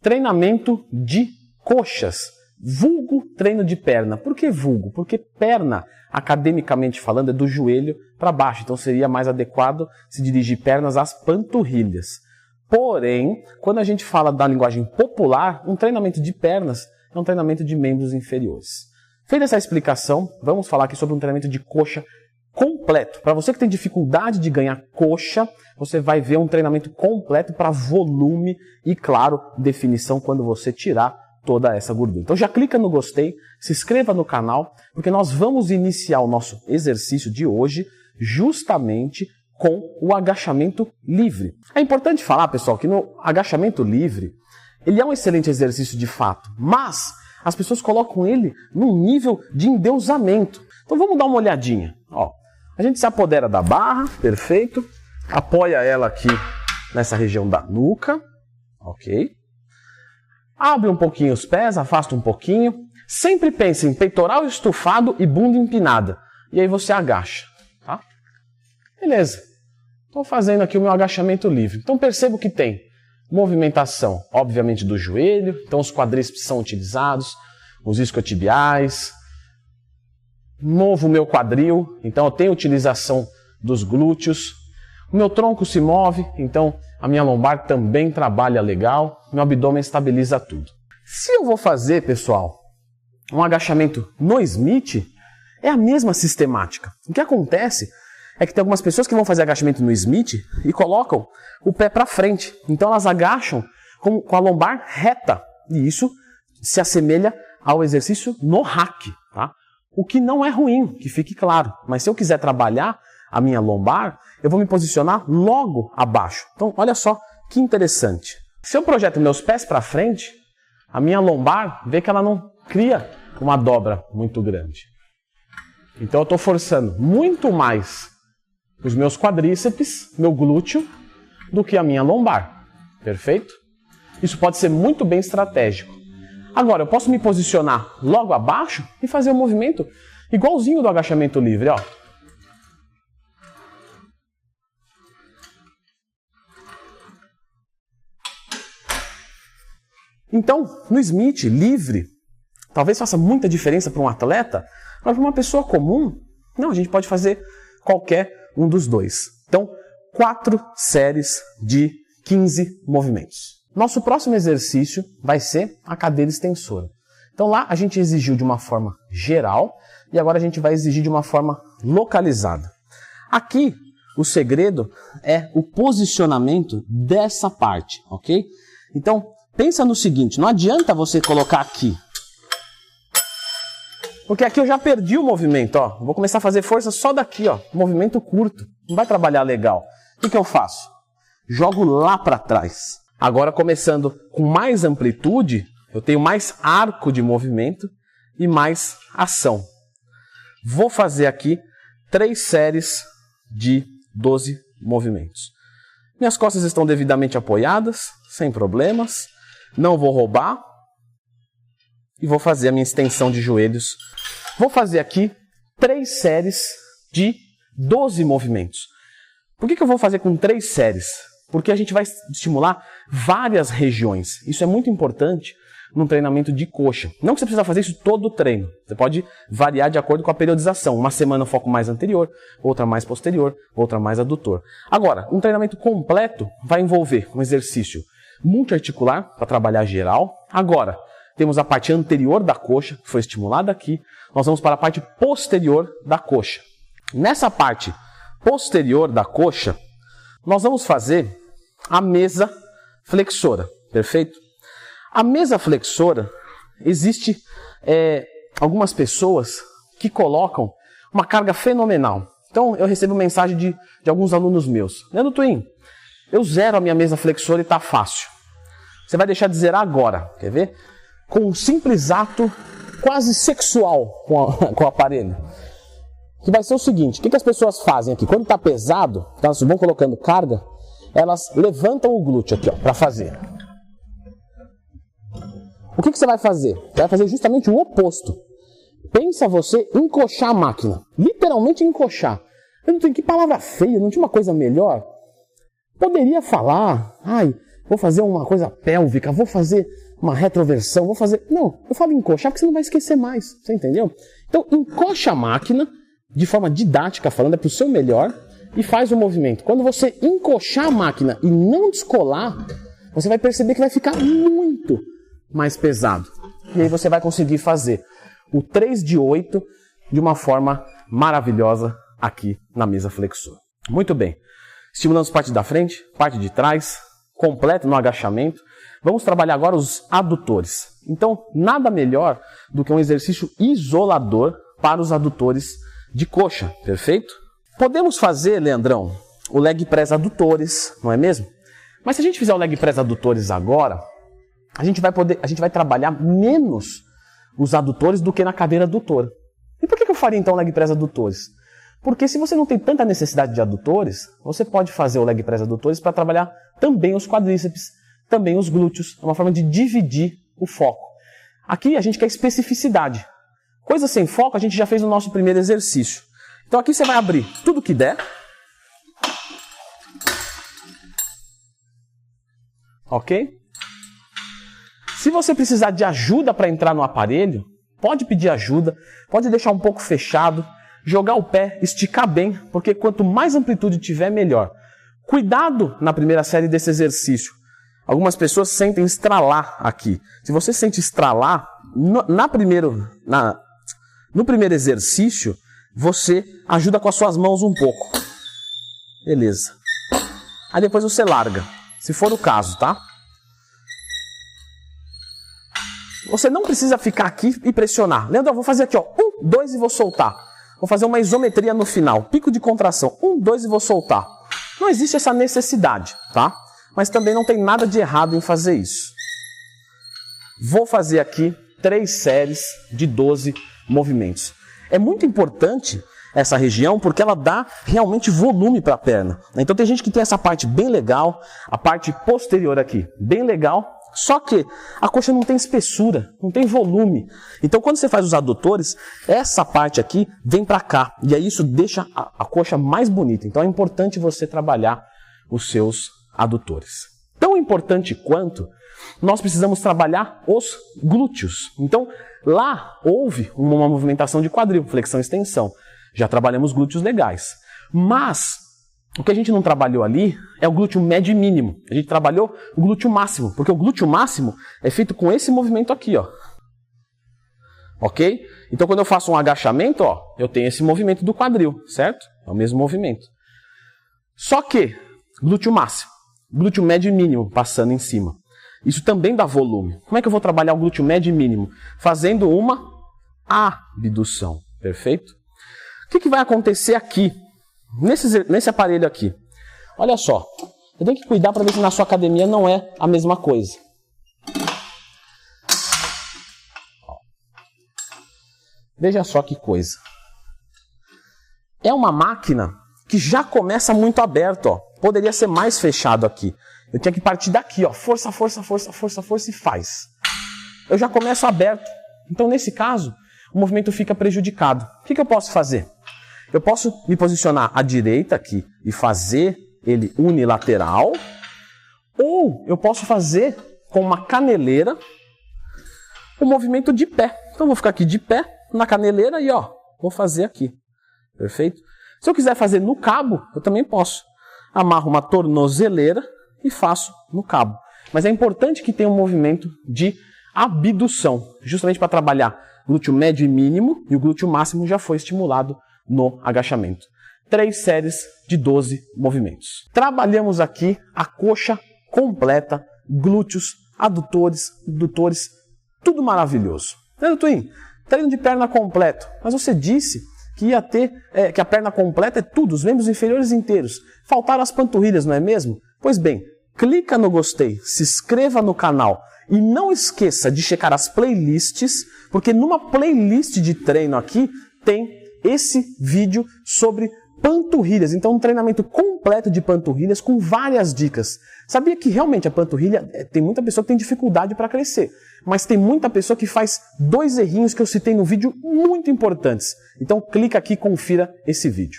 treinamento de coxas, vulgo treino de perna. Por que vulgo? Porque perna, academicamente falando, é do joelho para baixo, então seria mais adequado se dirigir pernas às panturrilhas. Porém, quando a gente fala da linguagem popular, um treinamento de pernas é um treinamento de membros inferiores. Feita essa explicação, vamos falar aqui sobre um treinamento de coxa completo. Para você que tem dificuldade de ganhar coxa, você vai ver um treinamento completo para volume e, claro, definição quando você tirar toda essa gordura. Então já clica no gostei, se inscreva no canal, porque nós vamos iniciar o nosso exercício de hoje justamente com o agachamento livre. É importante falar, pessoal, que no agachamento livre, ele é um excelente exercício de fato, mas as pessoas colocam ele num nível de endeusamento. Então vamos dar uma olhadinha. Ó, a gente se apodera da barra, perfeito. Apoia ela aqui nessa região da nuca, ok? Abre um pouquinho os pés, afasta um pouquinho. Sempre pense em peitoral estufado e bunda empinada. E aí você agacha, tá? Beleza. Estou fazendo aqui o meu agachamento livre. Então percebo que tem movimentação, obviamente, do joelho. Então os quadríceps são utilizados, os isquiotibiais. Movo o meu quadril, então eu tenho utilização dos glúteos. O meu tronco se move, então a minha lombar também trabalha legal. Meu abdômen estabiliza tudo. Se eu vou fazer, pessoal, um agachamento no Smith, é a mesma sistemática. O que acontece é que tem algumas pessoas que vão fazer agachamento no Smith e colocam o pé para frente. Então elas agacham com a lombar reta. E isso se assemelha ao exercício no hack, tá? O que não é ruim, que fique claro. Mas se eu quiser trabalhar a minha lombar, eu vou me posicionar logo abaixo. Então olha só que interessante. Se eu projeto meus pés para frente, a minha lombar vê que ela não cria uma dobra muito grande. Então eu estou forçando muito mais os meus quadríceps, meu glúteo, do que a minha lombar. Perfeito? Isso pode ser muito bem estratégico. Agora, eu posso me posicionar logo abaixo e fazer um movimento igualzinho do agachamento livre, ó. Então, no Smith livre, talvez faça muita diferença para um atleta, mas para uma pessoa comum, não, a gente pode fazer qualquer um dos dois. Então, 4 séries de 15 movimentos. Nosso próximo exercício vai ser a cadeira extensora. Então lá a gente exigiu de uma forma geral e agora a gente vai exigir de uma forma localizada. Aqui o segredo é o posicionamento dessa parte, ok? Então pensa no seguinte, não adianta você colocar aqui, porque aqui eu já perdi o movimento, ó. Vou começar a fazer força só daqui, ó, movimento curto, não vai trabalhar legal. O que eu faço? Jogo lá para trás. Agora, começando com mais amplitude, eu tenho mais arco de movimento e mais ação. Vou fazer aqui 3 séries de 12 movimentos. Minhas costas estão devidamente apoiadas, sem problemas. Não vou roubar. E vou fazer a minha extensão de joelhos. Vou fazer aqui 3 séries de 12 movimentos. Por que eu vou fazer com 3 séries? Porque a gente vai estimular várias regiões. Isso é muito importante num treinamento de coxa. Não que você precisa fazer isso todo o treino. Você pode variar de acordo com a periodização. Uma semana eu foco mais anterior, outra mais posterior, outra mais adutor. Agora, um treinamento completo vai envolver um exercício multiarticular para trabalhar geral. Agora, temos a parte anterior da coxa, que foi estimulada aqui. Nós vamos para a parte posterior da coxa. Nessa parte posterior da coxa, nós vamos fazer a mesa flexora, perfeito? A mesa flexora, existe algumas pessoas que colocam uma carga fenomenal. Então eu recebo mensagem de alguns alunos meus. Leandro Twin, eu zero a minha mesa flexora e está fácil. Você vai deixar de zerar agora, quer ver? Com um simples ato quase sexual com o aparelho. Que vai ser o seguinte, o que as pessoas fazem aqui? Quando está pesado, elas vão colocando carga, elas levantam o glúteo aqui, ó, para fazer. O que você vai fazer? Você vai fazer justamente o oposto. Pensa você encoxar a máquina. Literalmente encoxar. Eu não tenho que palavra feia, não tinha uma coisa melhor? Poderia falar, vou fazer uma coisa pélvica, vou fazer uma retroversão, vou fazer... Não, eu falo encoxar porque você não vai esquecer mais, você entendeu? Então, encoxa a máquina, de forma didática falando, é para o seu melhor, e faz o movimento. Quando você encoxar a máquina e não descolar, você vai perceber que vai ficar muito mais pesado. E aí você vai conseguir fazer o 3 de 8 de uma forma maravilhosa aqui na mesa flexor. Muito bem. Estimulamos parte da frente, parte de trás, completo no agachamento. Vamos trabalhar agora os adutores. Então, nada melhor do que um exercício isolador para os adutores de coxa, perfeito? Podemos fazer, Leandrão, o leg press adutores, não é mesmo? Mas se a gente fizer o leg press adutores agora, a gente vai trabalhar menos os adutores do que na cadeira adutora. E por que eu faria então o leg press adutores? Porque se você não tem tanta necessidade de adutores, você pode fazer o leg press adutores para trabalhar também os quadríceps, também os glúteos. É uma forma de dividir o foco. Aqui a gente quer especificidade. Coisa sem foco a gente já fez no nosso primeiro exercício. Então aqui você vai abrir tudo que der. Ok? Se você precisar de ajuda para entrar no aparelho, pode pedir ajuda, pode deixar um pouco fechado, jogar o pé, esticar bem, porque quanto mais amplitude tiver, melhor. Cuidado na primeira série desse exercício. Algumas pessoas sentem estralar aqui. Se você sente estralar, no primeiro exercício, você ajuda com as suas mãos um pouco. Beleza. Aí depois você larga, se for o caso, tá? Você não precisa ficar aqui e pressionar. Leandro, eu vou fazer aqui, ó, 1, 2 e vou soltar. Vou fazer uma isometria no final, pico de contração, 1, 2 e vou soltar. Não existe essa necessidade, tá? Mas também não tem nada de errado em fazer isso. Vou fazer aqui 3 séries de 12 movimentos. É muito importante essa região porque ela dá realmente volume para a perna. Então tem gente que tem essa parte bem legal, a parte posterior aqui bem legal, só que a coxa não tem espessura, não tem volume. Então quando você faz os adutores, essa parte aqui vem para cá. E aí isso deixa a coxa mais bonita. Então é importante você trabalhar os seus adutores. Tão importante quanto nós precisamos trabalhar os glúteos. Então lá houve uma movimentação de quadril, flexão e extensão. Já trabalhamos glúteos legais. Mas o que a gente não trabalhou ali é o glúteo médio e mínimo. A gente trabalhou o glúteo máximo, porque o glúteo máximo é feito com esse movimento aqui, ó. Ok? Então quando eu faço um agachamento, ó, eu tenho esse movimento do quadril, certo? É o mesmo movimento. Só que glúteo máximo, glúteo médio e mínimo passando em cima. Isso também dá volume. Como é que eu vou trabalhar o glúteo médio e mínimo? Fazendo uma abdução, perfeito? O que vai acontecer aqui? Nesse aparelho aqui, olha só, você tem que cuidar para ver se na sua academia não é a mesma coisa. Veja só que coisa. É uma máquina que já começa muito aberto, ó. Poderia ser mais fechado aqui. Eu tinha que partir daqui, ó, força, força, força, força, força e faz. Eu já começo aberto. Então nesse caso, o movimento fica prejudicado. O que eu posso fazer? Eu posso me posicionar à direita aqui e fazer ele unilateral, ou eu posso fazer com uma caneleira o movimento de pé. Então eu vou ficar aqui de pé na caneleira e ó, vou fazer aqui. Perfeito? Se eu quiser fazer no cabo, eu também posso. Amarro uma tornozeleira e faço no cabo. Mas é importante que tenha um movimento de abdução, justamente para trabalhar glúteo médio e mínimo, e o glúteo máximo já foi estimulado no agachamento. 3 séries de 12 movimentos. Trabalhamos aqui a coxa completa, glúteos, adutores, adutores, tudo maravilhoso. Entendeu, Twin? Treino de perna completo. Mas você disse que ia ter, que a perna completa é tudo, os membros inferiores inteiros. Faltaram as panturrilhas, não é mesmo? Pois bem, clica no gostei, se inscreva no canal e não esqueça de checar as playlists, porque numa playlist de treino aqui tem esse vídeo sobre panturrilhas. Então um treinamento completo de panturrilhas com várias dicas. Sabia que realmente a panturrilha, tem muita pessoa que tem dificuldade para crescer, mas tem muita pessoa que faz 2 errinhos que eu citei no vídeo muito importantes. Então clica aqui e confira esse vídeo.